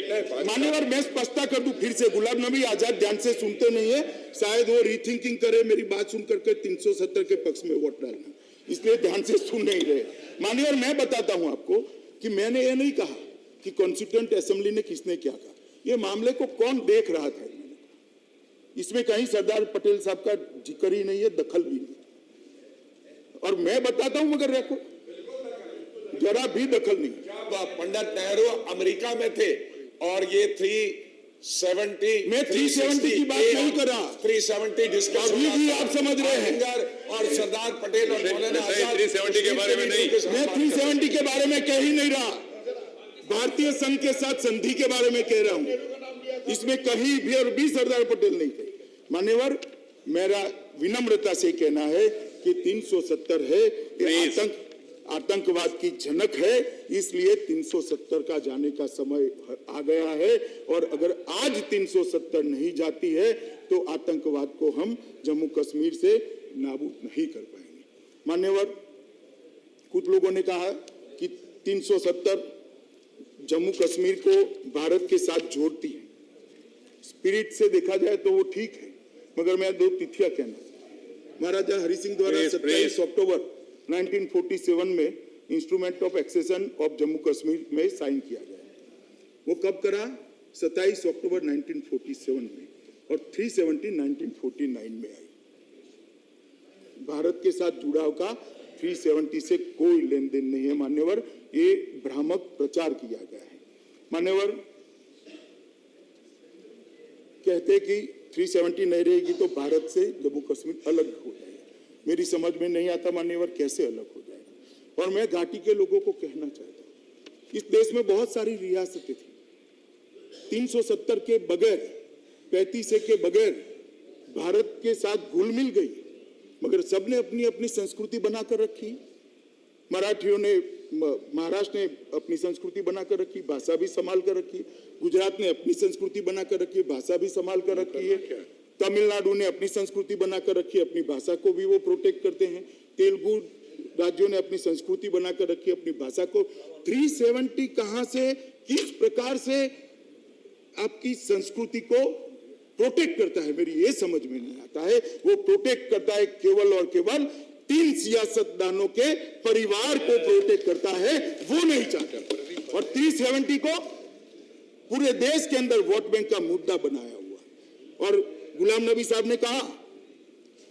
मान्यवर, मैं स्पष्टता कर दूं फिर से, गुलाम नबी आजाद ध्यान से सुनते नहीं है, शायद वो रीथिंकिंग करे, मेरी बात सुन करके 370 के पक्ष में वोट डालना, इसलिए ध्यान से सुन नहीं रहे। मान्यवर, मैं बताता हूं आपको कि मैंने ये नहीं कहा कि कॉन्स्टिट्यूएंट असेंबली ने किसने क्या कहा। ये मामले को कौन देख रहा था, इसमें कहीं सरदार पटेल साहब का जिक्र ही नहीं है, दखल भी नहीं। और मैं बताता हूं मगर रखो, जरा भी दखल नहीं। पंडित नेहरू अमेरिका में थे और ये 370 मैं 370 की बात नहीं कर रहा। 370 डिस्कस अभी भी आप समझ रहे हैं और सरदार पटेल और मौलाना आजाद 370 के बारे में नहीं, मैं 370 के बारे में कह ही नहीं रहा। भारतीय संघ के साथ संधि के बारे में कह रहा हूं। इसमें कहीं भी और भी सरदार पटेल नहीं थे। मान्यवर, मेरा विनम्रता से कहना है कि 370 है, ये आतंकवाद की झनक है, इसलिए 370 का जाने का समय आ गया है। और अगर आज 370 नहीं जाती है तो आतंकवाद को हम जम्मू कश्मीर से नाबूद नहीं कर पाएंगे। मान्यवर, कुछ लोगों ने कहा कि 370 जम्मू कश्मीर को भारत के साथ जोड़ती है। स्पिरिट से देखा जाए तो वो ठीक है, मगर मैं दो तिथियां कहना। महाराजा हरि सिंह द्वारा 27 अक्टूबर 1947 में instrument of accession of Jammu Kashmir में साइन किया गया। वो कब करा? 27 अक्टूबर 1947 में, और 370 1949 में आई। भारत के साथ जुड़ाव का 370 से कोई लेन देन नहीं है मान्यवर, ये भ्रामक प्रचार किया गया है। मान्यवर, कहते कि 370 नहीं रहेगी तो भारत से जम्मू कश्मीर अलग हो जाएगा। मेरी समझ में नहीं आता मान्यवर, कैसे अलग हो जाएगा। और मैं घाटी के लोगों को कहना चाहता हूं, इस देश में बहुत सारी रियासतें थी, 370 के बगैर, 35 के बगैर भारत के साथ घुल मिल गई, मगर सबने अपनी अपनी संस्कृति बनाकर रखी। मराठियों ने, महाराष्ट्र ने अपनी संस्कृति बनाकर रखी, भाषा भी संभाल कर रखी। गुजरात ने अपनी संस्कृति बनाकर रखी, भाषा भी संभाल कर रखी है। तमिलनाडु ने अपनी संस्कृति बनाकर रखी, अपनी भाषा को भी वो प्रोटेक्ट करते हैं। तेलुगु राज्यों ने अपनी संस्कृति बनाकर रखी, अपनी भाषा को। 370 कहां से, किस प्रकार से आपकी संस्कृति को प्रोटेक्ट करता है, मेरी ये समझ में नहीं आता है। वो प्रोटेक्ट करता है केवल और केवल 3 सियासतदानों के परिवार को प्रोटेक्ट करता है, वो नहीं चाहता। और 370 को पूरे देश के अंदर वोट बैंक का मुद्दा बनाया हुआ। और गुलाम नबी साहब ने कहा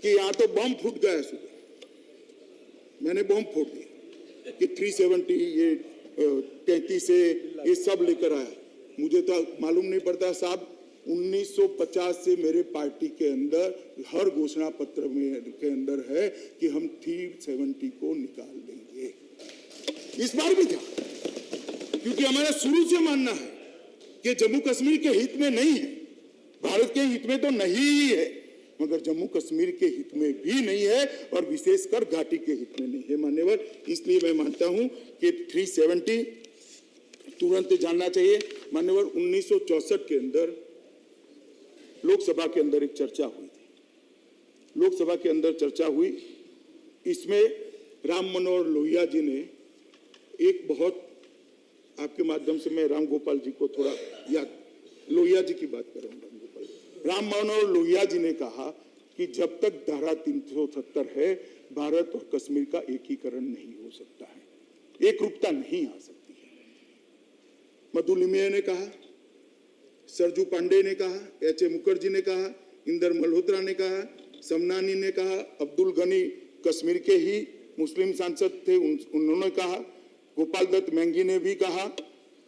कि यहां तो बम फूट गया सुबह, मैंने बम फोड़ दिया कि 370 ये 33 से ये सब लेकर आया। मुझे तो मालूम नहीं पड़ता साहब, 1950 से मेरे पार्टी के अंदर हर घोषणा पत्र में के अंदर है कि हम 370 को निकाल देंगे। इस बार भी था, क्योंकि हमारा शुरू से मानना है कि जम्मू कश्मीर के हित में नहीं है, भारत के हित में तो नहीं ही है, मगर जम्मू कश्मीर के हित में भी नहीं है, और विशेषकर घाटी के हित में नहीं है मान्यवर। इसलिए मैं मानता हूं कि 370 तुरंत जानना चाहिए। मान्यवर, 1964 के अंदर लोकसभा के अंदर एक चर्चा हुई थी, लोकसभा के अंदर चर्चा हुई, इसमें राम मनोहर लोहिया जी ने एक बहुत, आपके माध्यम से मैं राम गोपाल जी को थोड़ा याद, लोहिया जी की बात कर रहा हूं, राम मनोहर लोहिया जी ने कहा कि जब तक धारा 370 है, भारत और कश्मीर का एकीकरण नहीं हो सकता है, एक रूपता नहीं आ सकती है। मधुलिमिया ने कहा, सरजू पांडे ने कहा, एच.ए. मुखर्जी ने कहा, इंदर मल्होत्रा ने कहा, समनानी ने कहा, अब्दुल गनी कश्मीर के ही मुस्लिम सांसद थे, उन्होंने कहा, गोपाल दत्त मैंगी ने भी कहा,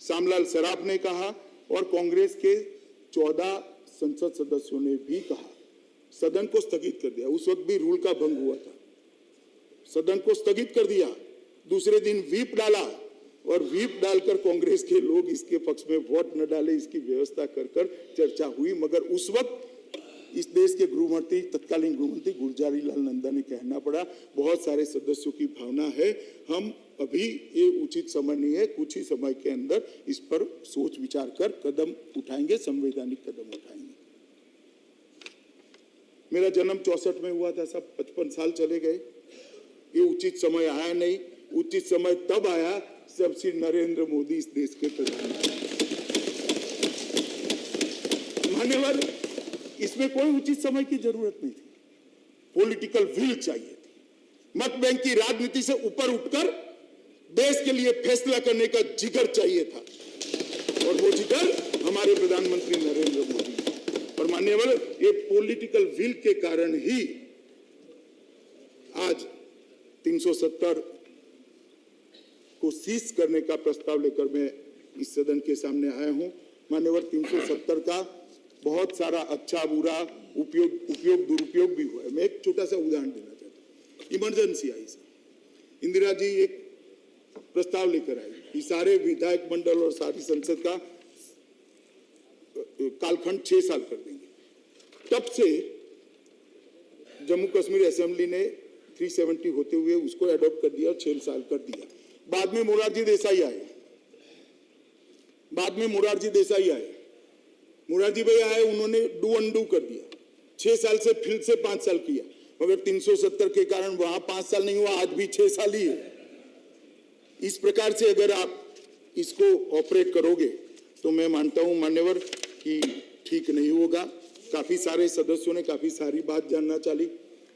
श्यामलाल सराफ ने कहा और कांग्रेस के 14 संसद सदस्यों ने भी कहा। सदन को स्थगित कर दिया। उस वक्त भी रूल का भंग हुआ था। सदन को स्थगित कर दिया। दूसरे दिन व्हीप डाला और व्हीप डालकर कांग्रेस के लोग इसके पक्ष में वोट न डाले, इसकी व्यवस्था कर चर्चा हुई। मगर उस वक्त इस देश के गृहमंत्री, तत्कालीन गृहमंत्री गुलजारी लाल नंदा ने कहना पड़ा, बहुत सारे सदस्यों की भावना है, हम अभी ये उचित समय नहीं है, कुछ ही समय के अंदर इस पर सोच विचार कर कदम उठाएंगे, संवैधानिक कदम उठाएंगे। मेरा जन्म 64 में हुआ था, सब 55 साल चले गए। ये उचित समय आया नहीं। उचित समय तब आया जब श्री नरेंद्र मोदी इस देश के प्रधानमंत्री। मान्यवर, इसमें कोई उचित समय की जरूरत नहीं थी, पॉलिटिकल विल चाहिए थी। मत बैंक की राजनीति से ऊपर उठकर देश के लिए फैसला करने का जिगर चाहिए था, और वो जिगर हमारे प्रधानमंत्री नरेंद्र मोदी। और मान्यवर, ये पॉलिटिकल विल के कारण ही आज 370 को सीज करने का प्रस्ताव लेकर मैं इस सदन के सामने आया हूं। मान्यवर, 370 का बहुत सारा अच्छा बुरा उपयोग दुरुपयोग भी हुआ है। मैं एक छोटा सा उदाहरण देना चाहता हूँ। इमरजेंसी आई सर, इंदिरा जी एक प्रस्ताव लेकर आई कि सारे विधायक मंडल और सारी संसद का कालखंड 6 साल कर देंगे। तब से जम्मू कश्मीर असेंबली ने 370 होते हुए उसको एडॉप्ट कर दिया और 6 साल कर दिया। बाद में मोरारजी देसाई आए, मोरारजी भाई आए, उन्होंने डू अनडू कर दिया। 6 साल से फिर से 5 साल किया, मगर 370 के कारण वहां 5 साल नहीं हुआ, आज भी 6 साल ही है। इस प्रकार से अगर आप इसको ऑपरेट करोगे तो मैं मानता हूं मान्यवर कि ठीक नहीं होगा। काफी सारे सदस्यों ने काफी सारी बात जानना चाही।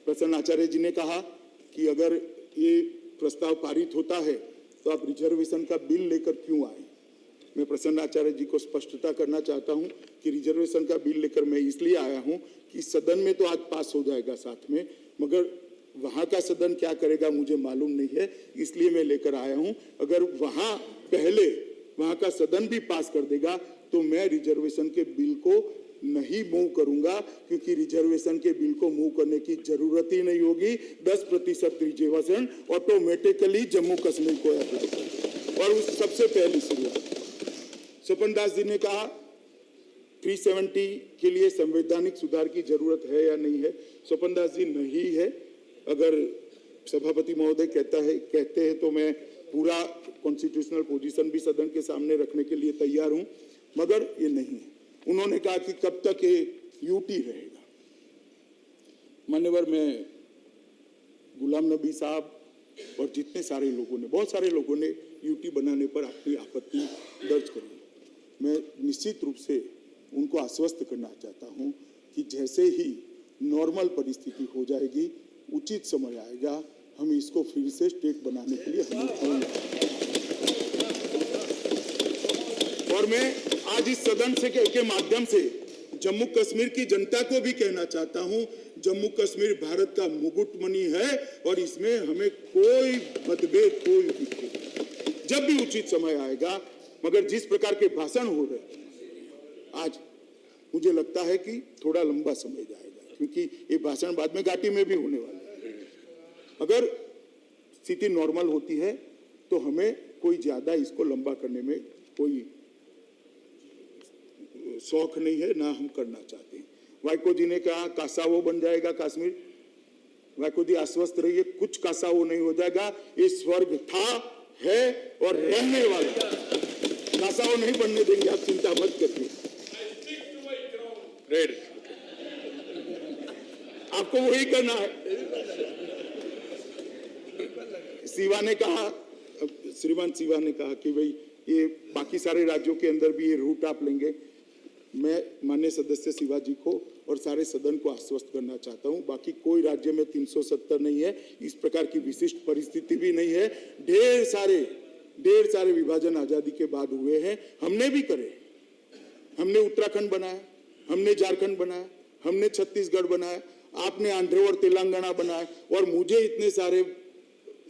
प्रसन्न आचार्य जी ने कहा कि अगर ये प्रस्ताव पारित होता है तो आप रिजर्वेशन का बिल लेकर क्यों आए। मैं प्रसन्न आचार्य जी को स्पष्टता करना चाहता हूं कि रिजर्वेशन का बिल लेकर मैं इसलिए आया हूं कि सदन में तो आज पास हो जाएगा साथ में, मगर वहां का सदन क्या करेगा मुझे मालूम नहीं है, इसलिए मैं लेकर आया हूं। अगर वहां का सदन भी पास कर देगा तो मैं रिजर्वेशन के बिल को नहीं मूव करूंगा, क्योंकि रिजर्वेशन के बिल को मूव करने की जरूरत ही नहीं होगी। 10% रिजर्वेशन ऑटोमेटिकली जम्मू कश्मीर को अप्लाई करेगा। और उस सबसे पहली शुरुआत स्वपन दास जी ने कहा 370 के लिए संवैधानिक सुधार की जरूरत है या नहीं है। स्वपन दास जी, नहीं है। अगर सभापति महोदय कहते हैं तो मैं पूरा कॉन्स्टिट्यूशनल पोजीशन भी सदन के सामने रखने के लिए तैयार हूं, मगर ये नहीं है। उन्होंने कहा कि कब तक ये यूटी रहेगा। मान्यवर, मैं गुलाम नबी साहब और जितने सारे लोगों ने, बहुत सारे लोगों ने यूटी बनाने पर अपनी आपत्ति दर्ज करी। मैं निश्चित रूप से उनको आश्वस्त करना चाहता हूं कि जैसे ही नॉर्मल परिस्थिति हो जाएगी, उचित समय आएगा, हम इसको फिर से स्टेट बनाने के लिए हम। और मैं आज इस सदन से के माध्यम से जम्मू कश्मीर की जनता को भी कहना चाहता हूं, जम्मू कश्मीर भारत का मुकुटमणि है और इसमें हमें कोई मतभेद, कोई दिक्कत, जब भी उचित समय आएगा। मगर जिस प्रकार के भाषण हो रहे आज, मुझे लगता है कि थोड़ा लंबा समय जाएगा, क्योंकि ये भाषण बाद में घाटी में भी होने वाला है। अगर स्थिति नॉर्मल होती है तो हमें कोई ज्यादा इसको लंबा करने में कोई शौक नहीं है, ना हम करना चाहते हैं। वाइको जी ने कहा कासावो बन जाएगा कश्मीर। वाइको जी आश्वस्त रहिए, कुछ कासावो नहीं हो जाएगा। ये स्वर्ग था, है और रहने वाला। कासावो नहीं बनने देंगे, आप चिंता मत करिए। आपको वही करना है। श्रीमान शिवा ने कहा कि भाई ये बाकी सारे राज्यों के अंदर भी ये रूट आप लेंगे। मैं माननीय सदस्य शिवा जी को और सारे सदन को आश्वस्त करना चाहता हूं, बाकी कोई राज्य में 370 नहीं है, इस प्रकार की विशिष्ट परिस्थिति भी नहीं है। ढेर सारे विभाजन आजादी के बाद हुए हैं, हमने भी करे। हमने उत्तराखंड बनाया, हमने झारखंड बनाया, हमने छत्तीसगढ़ बनाया, आपने आंध्र और तेलंगाना बनाया, और मुझे इतने सारे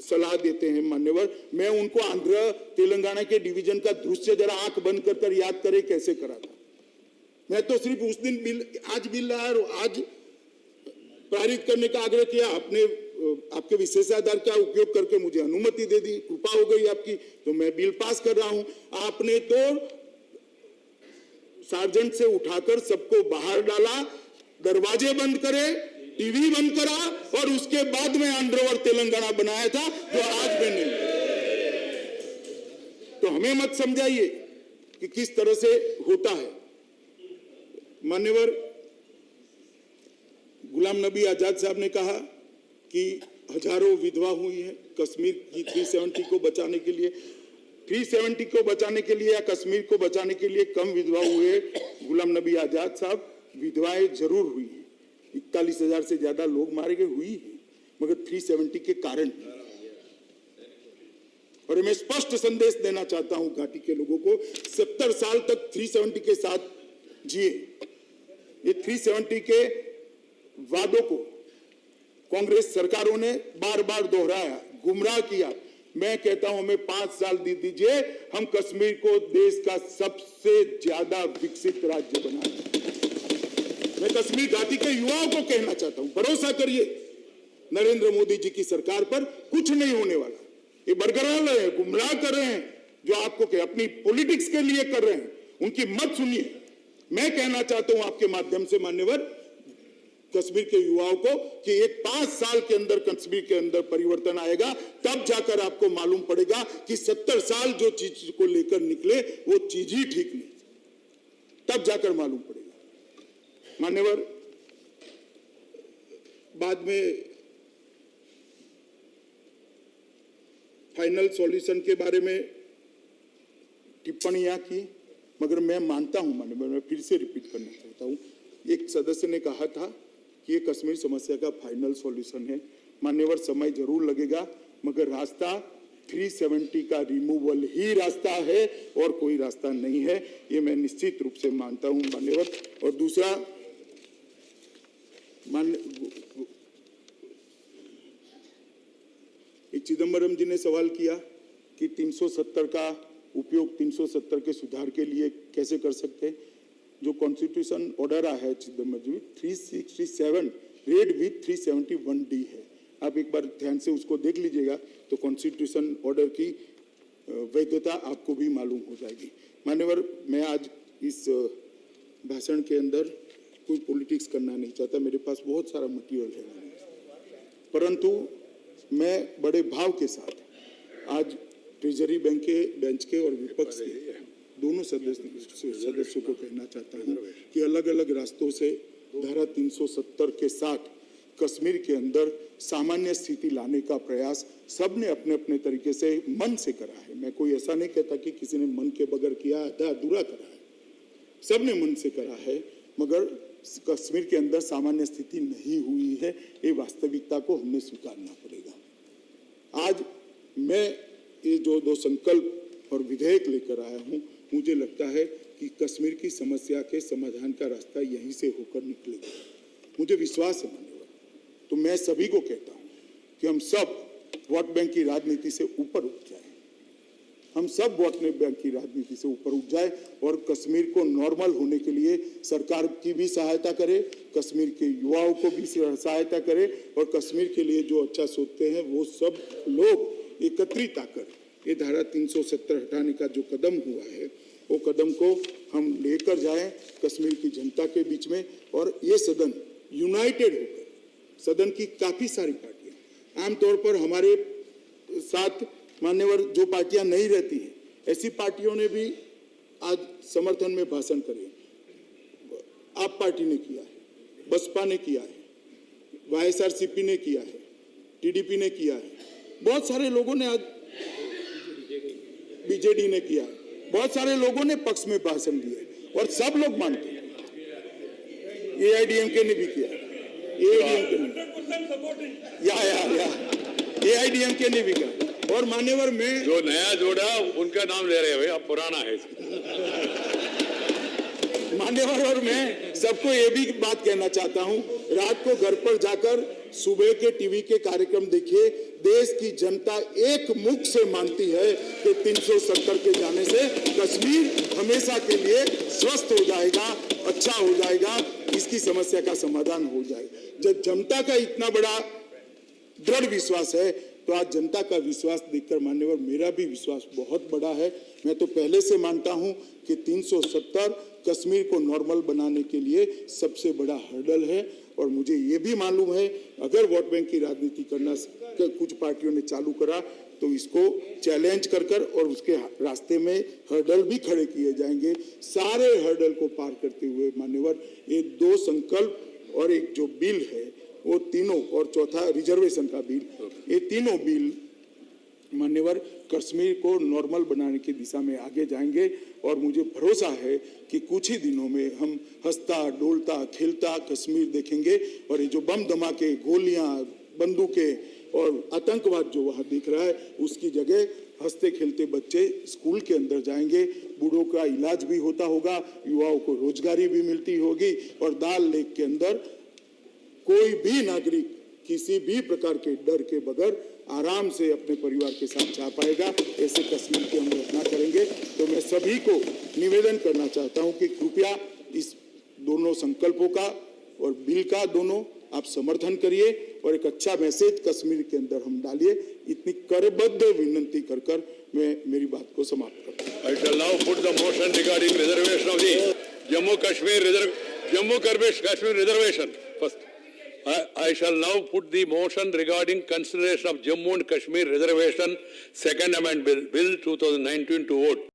सलाह देते हैं मान्यवर, मैं उनको आंध्र तेलंगाना के डिवीजन का दृश्य जरा आंख बंद कर याद करे कैसे करा था। मैं तो सिर्फ उस दिन बिल, आज बिल लाया और आज पारित करने का आग्रह किया, आपने आपके विशेषाधिकार का उपयोग करके मुझे अनुमति दे दी, कृपा हो गई आपकी, तो मैं बिल पास कर रहा हूं। आपने तो सार्जेंट से उठाकर सबको बाहर डाला, दरवाजे बंद करे, टीवी बंद करा, और उसके बाद में आंध्र और तेलंगाना बनाया था जो आज मैंने। तो हमें मत समझाइए कि किस तरह से होता है। मान्यवर गुलाम नबी आजाद साहब ने कहा कि हजारों विधवा हुई है कश्मीर की 370 को बचाने के लिए, 370 को बचाने के लिए या कश्मीर को बचाने के लिए कम विधवा हुए। गुलाम नबी आजाद साहब, विधवाएं जरूर हुई है, 41,000 से ज्यादा लोग मारे गए हुई है, मगर 370 के कारण। और मैं स्पष्ट संदेश देना चाहता हूं घाटी के लोगों को, 70 साल तक 370 के साथ जिए। ये 370 के वादों को कांग्रेस सरकारों ने बार बार दोहराया, गुमराह किया। मैं कहता हूं हमें 5 साल दे दीजिए, हम कश्मीर को देश का सबसे ज्यादा विकसित राज्य बनाएंगे। मैं कश्मीर घाटी के युवाओं को कहना चाहता हूं, भरोसा करिए नरेंद्र मोदी जी की सरकार पर, कुछ नहीं होने वाला। ये बरकरार रहे हैं, गुमराह कर रहे हैं, जो आपको अपनी पॉलिटिक्स के लिए कर रहे हैं, उनकी मत सुनिए। मैं कहना चाहता हूं आपके माध्यम से मान्यवर कश्मीर के युवाओं को कि एक 5 साल के अंदर कश्मीर के अंदर परिवर्तन आएगा, तब जाकर आपको मालूम पड़ेगा कि 70 साल जो चीज को लेकर निकले वो चीज ही ठीक नहीं, तब जाकर मालूम पड़ेगा। मान्यवर बाद में फाइनल सॉल्यूशन के बारे में टिप्पणियां की, मगर मैं मानता हूं मान्यवर, मैं फिर से रिपीट करना चाहता हूं, एक सदस्य ने कहा था कि ये कश्मीर समस्या का फाइनल सॉल्यूशन है। मान्यवर समय जरूर लगेगा, मगर रास्ता 370 का रिमूवल ही रास्ता है और कोई रास्ता नहीं है, ये मैं निश्चित रूप से मानता हूं मान्यवर। और दूसरा, चिदम्बरम जी ने सवाल किया कि 370 का उपयोग 370 के सुधार के लिए कैसे कर सकते हैं। जो कॉन्स्टिट्यूशन ऑर्डर आया है चिदम्बरम जी, 367 रेड विथ 371D है, आप एक बार ध्यान से उसको देख लीजिएगा तो कॉन्स्टिट्यूशन ऑर्डर की वैधता आपको भी मालूम हो जाएगी। मान्यवर, मैं आज इस भाषण के अंदर कोई पॉलिटिक्स करना नहीं चाहता, मेरे पास बहुत सारा मटेरियल है, परंतु मैं बड़े भाव के साथ आज ट्रेजरी बैंक के बेंच के और विपक्ष के दोनों सदस्यों को कहना चाहता हूं कि अलग अलग रास्तों से धारा 370 के साथ कश्मीर के अंदर सामान्य स्थिति लाने का प्रयास सबने अपने अपने तरीके से मन से करा है। मैं कोई ऐसा नहीं कहता कि किसी ने मन के बगैर किया, आधा अधूरा करा है, सबने मन से करा है, मगर कश्मीर के अंदर सामान्य स्थिति नहीं हुई है, ये वास्तविकता को हमें स्वीकारना पड़ेगा। आज मैं ये जो 2 संकल्प और विधेयक लेकर आया हूं, मुझे लगता है कि कश्मीर की समस्या के समाधान का रास्ता यहीं से होकर निकलेगा, मुझे विश्वास है मान्यवर। तो मैं सभी को कहता हूं कि हम सब वोट बैंक की राजनीति से ऊपर उठ जाए, हम सब वोट बैंक की राजनीति से ऊपर उठ जाए और कश्मीर को नॉर्मल होने के लिए सरकार की भी सहायता करे, कश्मीर के युवाओं को भी सहायता करे, और कश्मीर के लिए जो अच्छा सोचते हैं वो सब लोग एकत्रित आकर ये धारा 370 हटाने का जो कदम हुआ है, वो कदम को हम लेकर जाएं कश्मीर की जनता के बीच में। और ये सदन यूनाइटेड होकर, सदन की काफी सारी पार्टियां, आमतौर पर हमारे साथ मान्यवर जो पार्टियां नहीं रहती हैं, ऐसी पार्टियों ने भी आज समर्थन में भाषण करे। आप पार्टी ने किया है, बसपा ने किया है, YSRCP ने किया है, TDP ने किया है, बहुत सारे लोगों ने, आज BJD ने किया है, बहुत सारे लोगों ने पक्ष में भाषण दिए और सब लोग मानते हैं। AIDMK ने भी किया, AIDMK ने, AIDMK ने भी किया। और मान्यवर में जो नया जोड़ा उनका नाम ले रहे हैं भाई, अब पुराना है। मान्यवर, और मैं सबको ये भी बात कहना चाहता हूं, रात को घर पर जाकर सुबह के टीवी के कार्यक्रम देखिए। देश की जनता एक मुख से मानती है कि 370 के जाने से कश्मीर हमेशा के लिए स्वस्थ हो जाएगा, अच्छा हो जाएगा, इसकी समस्या का समाधान हो जाएगा। जब जनता का इतना बड़ा दृढ़ विश्वास है तो आज जनता का विश्वास देखकर मान्यवर मेरा भी विश्वास बहुत बड़ा है। मैं तो पहले से मानता हूं कि 370 कश्मीर को नॉर्मल बनाने के लिए सबसे बड़ा हर्डल है, और मुझे ये भी मालूम है अगर वोट बैंक की राजनीति करना कुछ पार्टियों ने चालू करा तो इसको चैलेंज कर और उसके रास्ते में हर्डल भी खड़े किए जाएंगे। सारे हर्डल को पार करते हुए मान्यवर ये 2 संकल्प और एक जो बिल है वो तीनों, और चौथा रिजर्वेशन का बिल, ये तीनों बिल मान्यवर कश्मीर को नॉर्मल बनाने की दिशा में आगे जाएंगे। और मुझे भरोसा है कि कुछ ही दिनों में हम हंसता डोलता खेलता कश्मीर देखेंगे, और ये जो बम धमाके, गोलियां, बंदूकें और आतंकवाद जो वहां दिख रहा है उसकी जगह हंसते खेलते बच्चे स्कूल के अंदर जाएंगे, बूढ़ों का इलाज भी होता होगा, युवाओं को रोजगारी भी मिलती होगी, और दाल लेक के अंदर कोई भी नागरिक किसी भी प्रकार के डर के बगैर आराम से अपने परिवार के साथ जा पाएगा। ऐसे कश्मीर की हम रचना करेंगे। तो मैं सभी को निवेदन करना चाहता हूं कि कृपया इस दोनों संकल्पों का और बिल का दोनों आप समर्थन करिए और एक अच्छा मैसेज कश्मीर के अंदर हम डालिए। इतनी करबद्ध विनंती कर मैं मेरी बात को समाप्त करता हूं। I shall now put the motion regarding reservation of the Jammu Kashmir reservation. First, I shall now put the motion regarding consideration of Jammu and Kashmir reservation, second amendment bill 2019 to vote.